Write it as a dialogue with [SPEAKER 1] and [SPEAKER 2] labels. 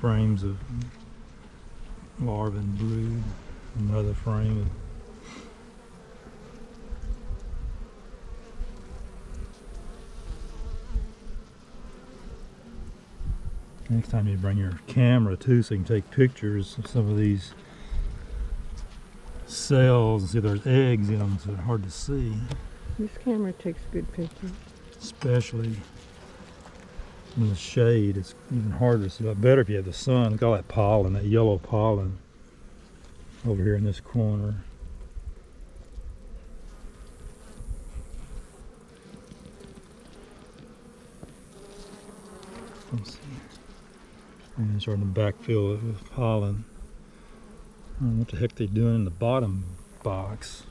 [SPEAKER 1] frames of larvae and brood. Another frame. Next time you bring your camera too, so you can take pictures of some of these cells and see if there's eggs in them, so they're hard to see.
[SPEAKER 2] This camera takes good pictures.
[SPEAKER 1] Especially in the shade, it's even harder to see. But better if you have the sun. Look at all that pollen, that yellow pollen over here in this corner. Let's see. And it's starting to backfill it with pollen. I don't know what the heck they're doing in the bottom box.